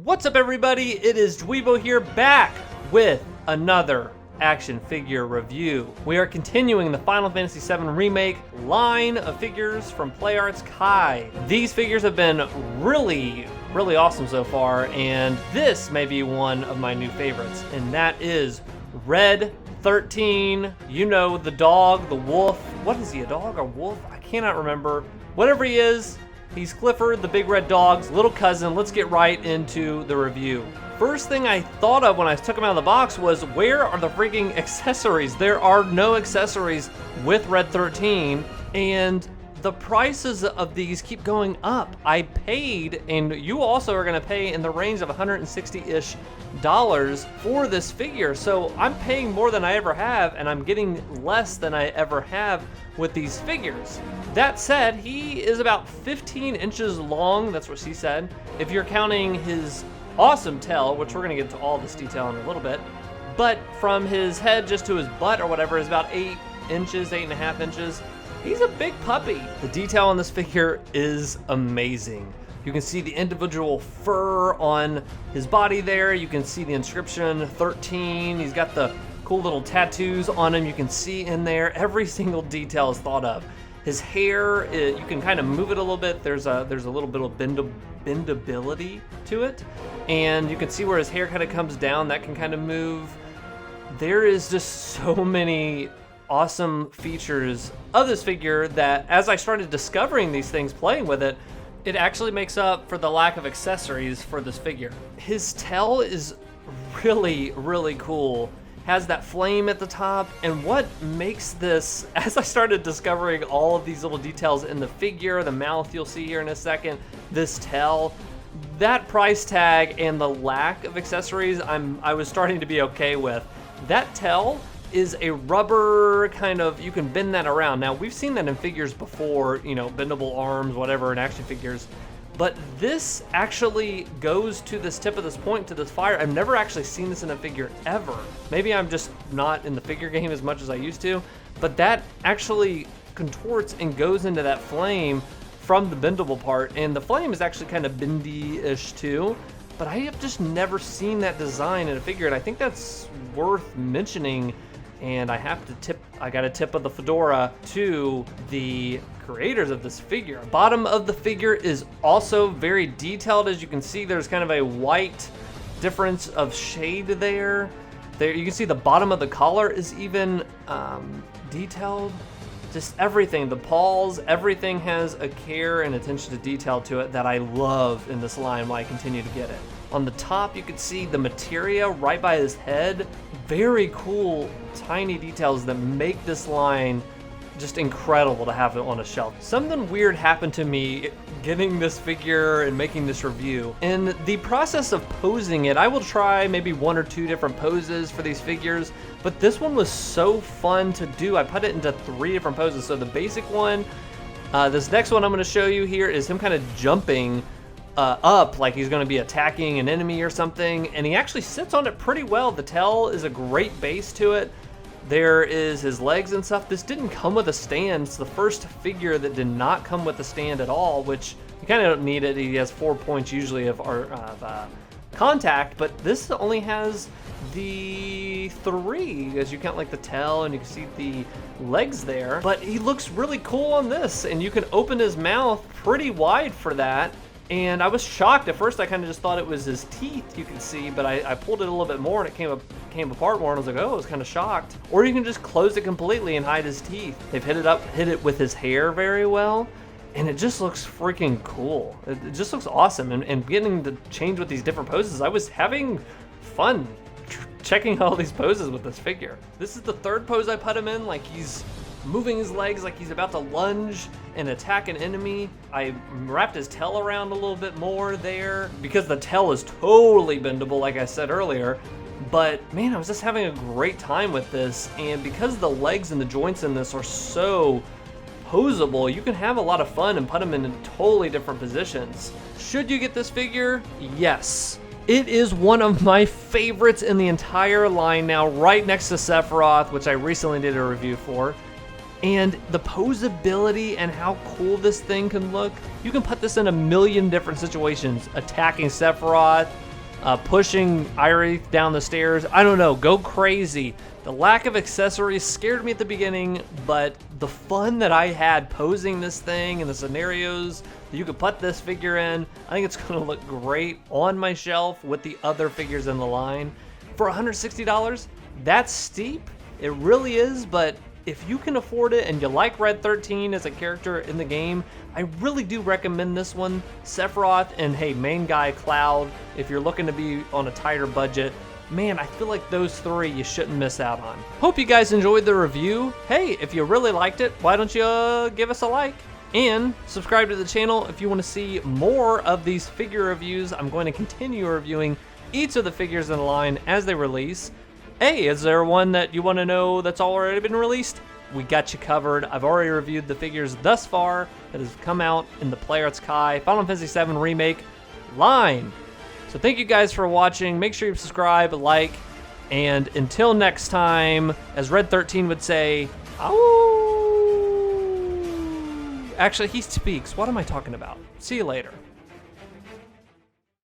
What's up, everybody? It is Dweebo here, back with another action figure review. We are continuing the Final Fantasy VII Remake line of figures from PlayArt's Kai. These figures have been really awesome so far, and this may be one of my new favorites, and that is Red 13. You know, the dog, the wolf. What is he, a dog or wolf? I cannot remember. Whatever he is, he's Clifford, the big red dog's little cousin. Let's get right into the review. First thing I thought of when I took him out of the box was, where are the freaking accessories? There are no accessories with Red 13, and the prices of these keep going up. I paid, and you also are gonna pay in the range of $160-ish for this figure. So I'm paying more than I ever have, and I'm getting less than I ever have with these figures. That said, he is about 15 inches long. That's what she said. If you're counting his awesome tail, which we're gonna get to all this detail in a little bit, but from his head just to his butt or whatever is about 8 inches, 8.5 inches. He's a big puppy. The detail on this figure is amazing. You can see the individual fur on his body there. You can see the inscription 13. He's got the cool little tattoos on him. You can see in there every single detail is thought of. His hair, you can kind of move it a little bit. There's a little bit of bendability to it, and you can see where his hair kind of comes down. That can kind of move. There is just so many awesome features of this figure that, as I started discovering these things playing with it, it actually makes up for the lack of accessories for this figure. His tail is really cool. Has that flame at the top, and what makes this, as I started discovering all of these little details in the figure, the mouth you'll see here in a second, this tail, that price tag and the lack of accessories I was starting to be okay with. That tail is a rubber kind of, you can bend that around. Now, we've seen that in figures before, you know, bendable arms, whatever, in action figures. But this actually goes to this tip of this point, to this fire. I've never actually seen this in a figure ever. Maybe I'm just not in the figure game as much as I used to, but that actually contorts and goes into that flame from the bendable part. And the flame is actually kind of bendy-ish too, but I have just never seen that design in a figure, and I think that's worth mentioning. And I got a tip of the fedora to the creators of this figure. Bottom of the figure is also very detailed. As you can see, there's kind of a white difference of shade there. There, you can see the bottom of the collar is even detailed. Just everything, the paws, everything has a care and attention to detail to it that I love in this line while I continue to get it. On the top, you can see the materia right by his head. Very cool, tiny details that make this line just incredible to have it on a shelf. Something weird happened to me getting this figure and making this review. In the process of posing it, I will try maybe 1 or 2 different poses for these figures, but this one was so fun to do. I put it into 3 different poses. So the basic one, this next one I'm gonna show you here is him kind of jumping up like he's going to be attacking an enemy or something, and he actually sits on it pretty well. The tail is a great base to it. There is his legs and stuff. This didn't come with a stand. It's the first figure that did not come with a stand at all, which you kind of don't need it. He has 4 points usually of contact, but this only has the 3 as you count like the tail, and you can see the legs there. But he looks really cool on this, and you can open his mouth pretty wide for that. And I was shocked. At first, I kind of just thought it was his teeth, you can see, but I pulled it a little bit more and it came apart more, and I was like, oh, I was kind of shocked. Or you can just close it completely and hide his teeth. They've hit it with his hair very well, and it just looks freaking cool. It just looks awesome, and getting to change with these different poses, I was having fun checking all these poses with this figure. This is the 3rd pose I put him in, like he's moving his legs like he's about to lunge and attack an enemy. I wrapped his tail around a little bit more there because the tail is totally bendable, like I said earlier. But man, I was just having a great time with this, and because the legs and the joints in this are so posable, you can have a lot of fun and put them in totally different positions. Should you get this figure? Yes. It is one of my favorites in the entire line now, right next to Sephiroth, which I recently did a review for. And the posability and how cool this thing can look, you can put this in a million different situations. Attacking Sephiroth, pushing Irith down the stairs. I don't know, go crazy. The lack of accessories scared me at the beginning, but the fun that I had posing this thing and the scenarios that you could put this figure in, I think it's gonna look great on my shelf with the other figures in the line. For $160, that's steep, it really is, but if you can afford it and you like Red 13 as a character in the game, I really do recommend this one. Sephiroth and, hey, main guy Cloud, if you're looking to be on a tighter budget, man, I feel like those three you shouldn't miss out on. Hope you guys enjoyed the review. Hey, if you really liked it, why don't you give us a like? And subscribe to the channel if you want to see more of these figure reviews. I'm going to continue reviewing each of the figures in the line as they release. Hey, is there one that you want to know that's already been released? We got you covered. I've already reviewed the figures thus far that has come out in the PlayArts Kai Final Fantasy VII Remake line. So thank you guys for watching. Make sure you subscribe, like, and until next time, as Red 13 would say, ow! Actually, he speaks. What am I talking about? See you later.